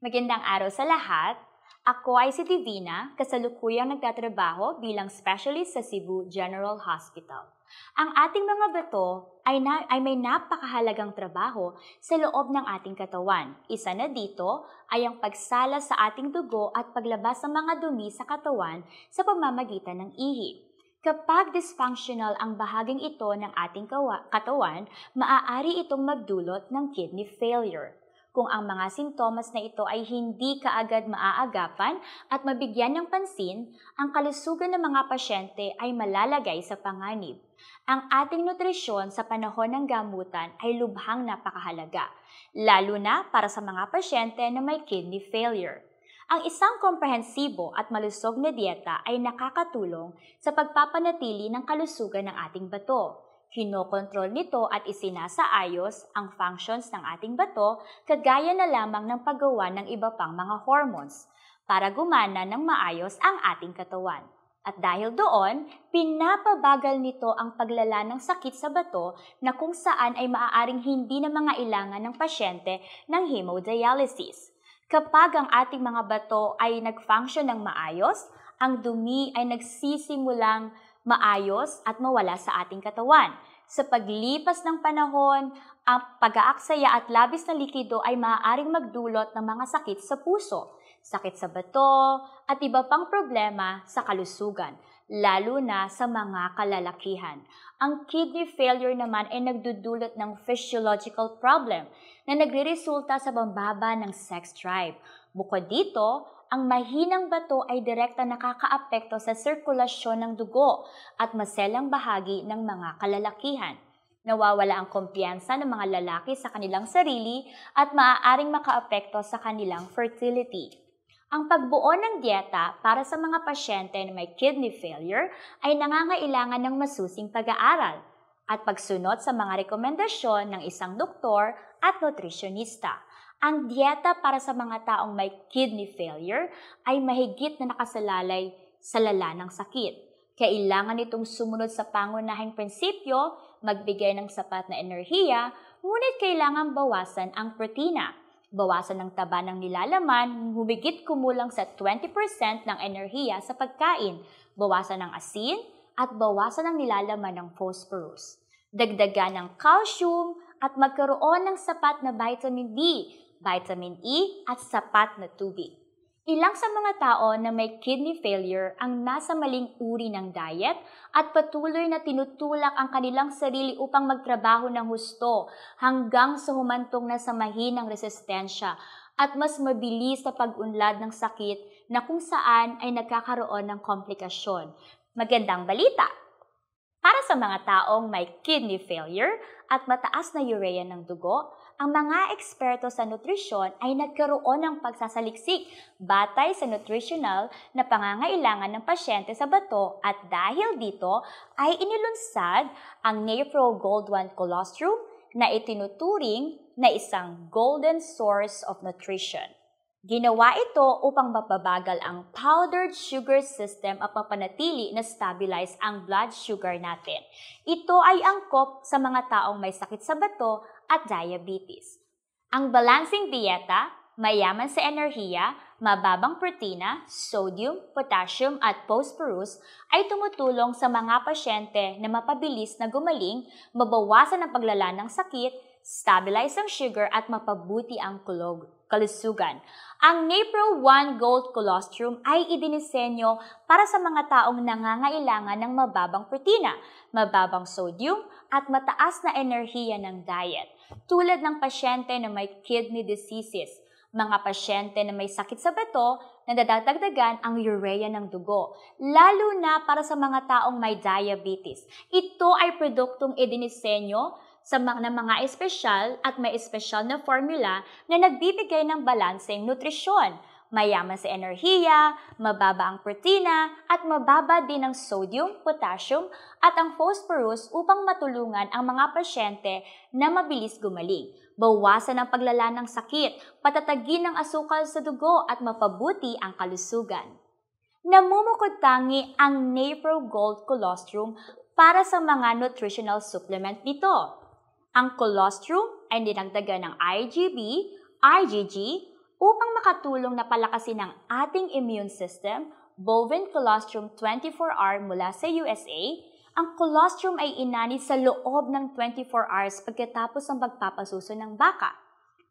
Magandang araw sa lahat. Ako ay si Divina, kasalukuyang nagtatrabaho bilang specialist sa Cebu General Hospital. Ang ating mga bato ay may napakahalagang trabaho sa loob ng ating katawan. Isa na dito ay ang pagsala sa ating dugo at paglabas ng mga dumi sa katawan sa pamamagitan ng ihi. Kapag dysfunctional ang bahaging ito ng ating katawan, maaari itong magdulot ng kidney failure. Kung ang mga sintomas na ito ay hindi kaagad maaagapan at mabigyan ng pansin, ang kalusugan ng mga pasyente ay malalagay sa panganib. Ang ating nutrisyon sa panahon ng gamutan ay lubhang napakahalaga, lalo na para sa mga pasyente na may kidney failure. Ang isang komprehensibo at malusog na dieta ay nakakatulong sa pagpapanatili ng kalusugan ng ating bato. Kinokontrol nito at isinasaayos ang functions ng ating bato kagaya na lamang ng paggawa ng iba pang mga hormones para gumana ng maayos ang ating katawan. At dahil doon, pinapabagal nito ang paglala ng sakit sa bato na kung saan ay maaaring hindi na mangailangan ng pasyente ng hemodialysis. Kapag ang ating mga bato ay nag-function ng maayos, ang dumi ay nagsisimulang maayos at mawala sa ating katawan. Sa paglipas ng panahon, ang pag-aaksaya at labis na likido ay maaaring magdulot ng mga sakit sa puso, sakit sa bato, at iba pang problema sa kalusugan, lalo na sa mga kalalakihan. Ang kidney failure naman ay nagdudulot ng physiological problem na nagreresulta sa pambaba ng sex drive. Bukod dito, ang mahinang bato ay direkta nakakaapekto sa sirkulasyon ng dugo at maselang bahagi ng mga kalalakihan. Nawawala ang kumpiyansa ng mga lalaki sa kanilang sarili at maaaring makaapekto sa kanilang fertility. Ang pagbuo ng dieta para sa mga pasyente na may kidney failure ay nangangailangan ng masusing pag-aaral at pagsunod sa mga rekomendasyon ng isang doktor at nutritionista. Ang dieta para sa mga taong may kidney failure ay mahigit na nakasalalay sa lala ng sakit. Kailangan itong sumunod sa pangunahing prinsipyo, magbigay ng sapat na enerhiya, ngunit kailangan bawasan ang protina. Bawasan ng taba ng nilalaman, humigit kumulang sa 20% ng enerhiya sa pagkain, bawasan ng asin, at bawasan ng nilalaman ng phosphorus. Dagdagan ng calcium at magkaroon ng sapat na vitamin D, vitamin E at sapat na tubig. Ilang sa mga tao na may kidney failure ang nasa maling uri ng diet at patuloy na tinutulak ang kanilang sarili upang magtrabaho ng husto hanggang sa humantong na sa mahinang resistensya at mas mabilis na pag-unlad ng sakit na kung saan ay nagkakaroon ng komplikasyon. Magandang balita! Para sa mga taong may kidney failure at mataas na urea ng dugo, ang mga eksperto sa nutrisyon ay nagkaroon ng pagsasaliksik batay sa nutritional na pangangailangan ng pasyente sa bato at dahil dito ay inilunsad ang Napro Gold 1 Colostrum na itinuturing na isang golden source of nutrition. Ginawa ito upang mapabagal ang powdered sugar system at mapanatili na stabilize ang blood sugar natin. Ito ay angkop sa mga taong may sakit sa bato at diabetes. Ang balancing dieta, mayaman sa enerhiya, mababang protina, sodium, potassium at phosphorus ay tumutulong sa mga pasyente na mapabilis na gumaling, mabawasan ang paglala ng sakit, stabilize ang sugar at mapabuti ang kalusugan. Ang Napro 1 Gold Colostrum ay idinisenyo para sa mga taong nangangailangan ng mababang protina, mababang sodium at mataas na enerhiya ng diet, tulad ng pasyente na may kidney diseases, mga pasyente na may sakit sa bato na nadadagdagan ang urea ng dugo, lalo na para sa mga taong may diabetes. Ito ay produktong idinisenyo sa mga espesyal at may espesyal na formula na nagbibigay ng balanseng nutrisyon, mayaman sa enerhiya, mababa ang protina, at mababa din ang sodium, potassium, at ang phosphorus upang matulungan ang mga pasyente na mabilis gumaling, bawasan ang paglala ng sakit, patatagin ang asukal sa dugo at mapabuti ang kalusugan. Namumukod tangi ang Napro Gold Colostrum para sa mga nutritional supplement nito. Ang colostrum ay dinagdagan ng IgB, IgG, Upang makatulong na palakasin ang ating immune system, bovine colostrum 24R mula sa USA, ang colostrum ay inani sa loob ng 24 hours pagkatapos ng pagpapasuso ng baka.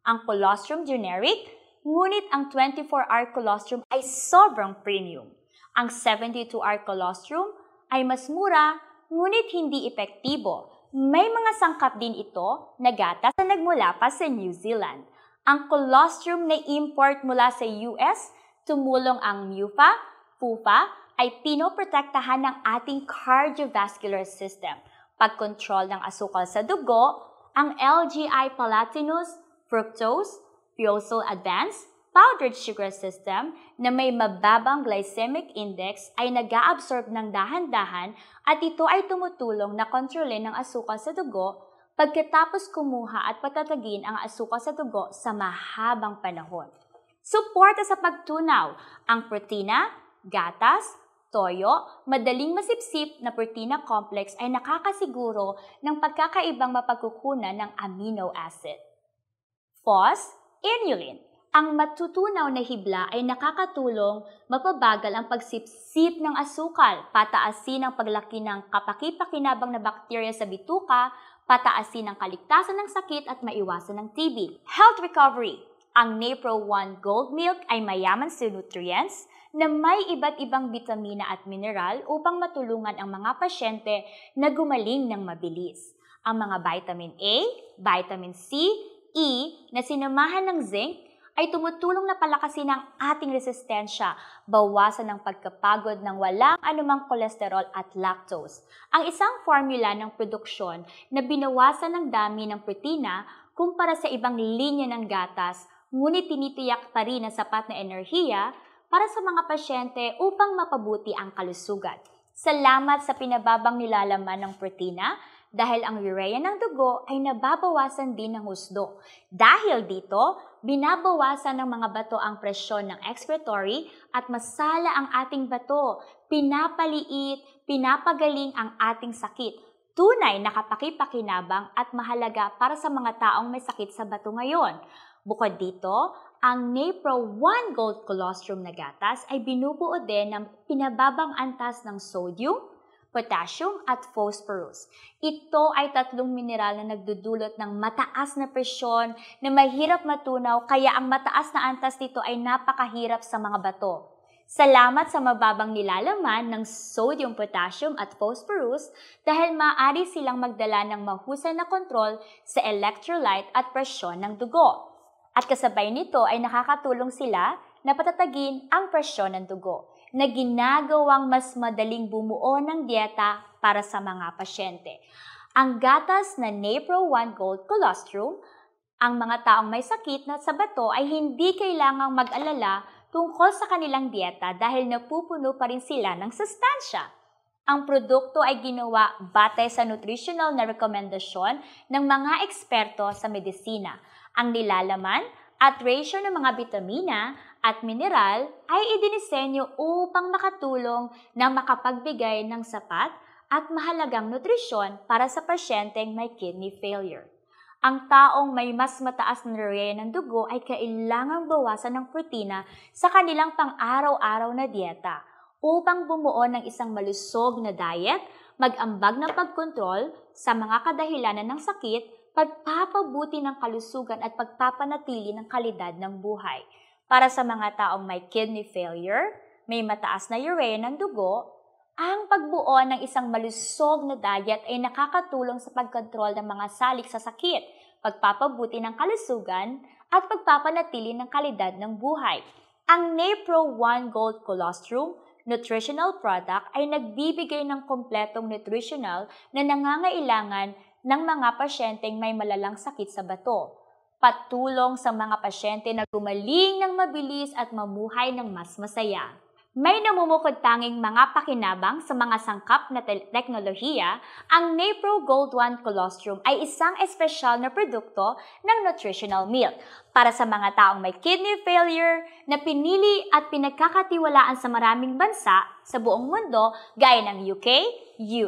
Ang colostrum generic, ngunit ang 24R colostrum ay sobrang premium. Ang 72R colostrum ay mas mura, ngunit hindi epektibo. May mga sangkap din ito na gatas na nagmula pa sa New Zealand. Ang colostrum na import mula sa US, tumulong ang MUFA, PUFA, ay pinoprotektahan ng ating cardiovascular system. Pagkontrol ng asukal sa dugo, ang LGI palatinus, fructose, fuel advanced, powdered sugar system na may mababang glycemic index ay nag-aabsorb ng dahan-dahan at ito ay tumutulong na kontrolin ang asukal sa dugo pagkatapos kumuha at patatagin ang asukal sa dugo sa mahabang panahon. Suporta sa pagtunaw, ang protina, gatas, toyo, madaling masipsip na protina complex ay nakakasiguro ng pagkakaibang mapagkukunan ng amino acid. Inulin. Ang matutunaw na hibla ay nakakatulong mapabagal ang pagsipsip ng asukal, pataasin ang paglaki ng kapaki-pakinabang na bakterya sa bituka, pataasin ang kaligtasan ng sakit at maiwasan ng TB. Health recovery. Ang Napro-1 Gold Milk ay mayaman sa nutrients na may iba't ibang bitamina at mineral upang matulungan ang mga pasyente na gumaling ng mabilis. Ang mga vitamin A, vitamin C, E na sinamahan ng zinc ay tumutulong na palakasin ang ating resistensya, bawasan ang pagkapagod ng walang anumang kolesterol at lactose. Ang isang formula ng produksyon na binawasan ng dami ng protina kumpara sa ibang linya ng gatas, ngunit tinitiyak pa rin ang sapat na enerhiya para sa mga pasyente upang mapabuti ang kalusugan. Salamat sa pinababang nilalaman ng protina dahil ang urea ng dugo ay nababawasan din ng husdo. Dahil dito, binabawasan ng mga bato ang presyon ng excretory at masala ang ating bato. Pinapaliit, pinapagaling ang ating sakit. Tunay na kapaki-pakinabang at mahalaga para sa mga taong may sakit sa bato ngayon. Bukod dito, ang Napro-1 Gold Colostrum na gatas ay binubuo din ng pinababang antas ng sodium, potassium at phosphorus. Ito ay tatlong mineral na nagdudulot ng mataas na presyon na mahirap matunaw kaya ang mataas na antas nito ay napakahirap sa mga bato. Salamat sa mababang nilalaman ng sodium, potassium at phosphorus dahil maaari silang magdala ng mahusay na kontrol sa electrolyte at presyon ng dugo. At kasabay nito ay nakakatulong sila na patatagin ang presyon ng dugo na ginagawang mas madaling bumuo ng dieta para sa mga pasyente. Ang gatas na Napro-1 Gold Colostrum, ang mga taong may sakit na sa bato ay hindi kailangang mag-alala tungkol sa kanilang dieta dahil napupuno pa rin sila ng sustansya. Ang produkto ay ginawa batay sa nutritional na rekomendasyon ng mga eksperto sa medisina. Ang nilalaman at ratio ng mga bitamina at mineral ay idinisenyo upang makatulong na makapagbigay ng sapat at mahalagang nutrisyon para sa pasyenteng may kidney failure. Ang taong may mas mataas na urea ng dugo ay kailangang bawasan ng protina sa kanilang pang-araw-araw na dieta upang bumuo ng isang malusog na diet, mag-ambag ng pagkontrol sa mga kadahilanan ng sakit, pagpapabuti ng kalusugan at pagpapanatili ng kalidad ng buhay. Para sa mga taong may kidney failure, may mataas na urea ng dugo, ang pagbuo ng isang malusog na diet ay nakakatulong sa pagkontrol ng mga salik sa sakit, pagpapabuti ng kalusugan, at pagpapanatili ng kalidad ng buhay. Ang Napro-1 Gold Colostrum nutritional product ay nagbibigay ng kompletong nutritional na nangangailangan ng mga pasyenteng may malalang sakit sa bato. Patulong sa mga pasyente na gumaling ng mabilis at mamuhay ng mas masaya. May namumukod tanging mga pakinabang sa mga sangkap na teknolohiya, ang Napro Gold 1 Colostrum ay isang espesyal na produkto ng nutritional milk para sa mga taong may kidney failure na pinili at pinagkakatiwalaan sa maraming bansa sa buong mundo gaya ng UK,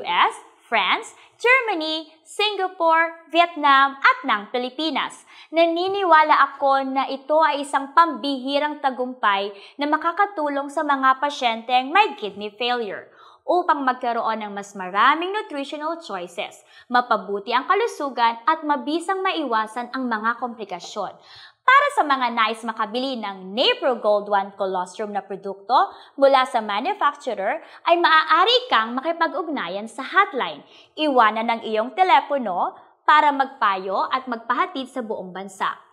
US, France, Germany, Singapore, Vietnam at ng Pilipinas. Naniniwala ako na ito ay isang pambihirang tagumpay na makakatulong sa mga pasyenteng may kidney failure upang magkaroon ng mas maraming nutritional choices, mapabuti ang kalusugan at mabisang maiwasan ang mga komplikasyon. Para sa mga nais makabili ng Napro Gold 1 Colostrum na produkto mula sa manufacturer, ay maaari kang makipag-ugnayan sa hotline. Iwanan ang iyong telepono para magpayo at magpahatid sa buong bansa.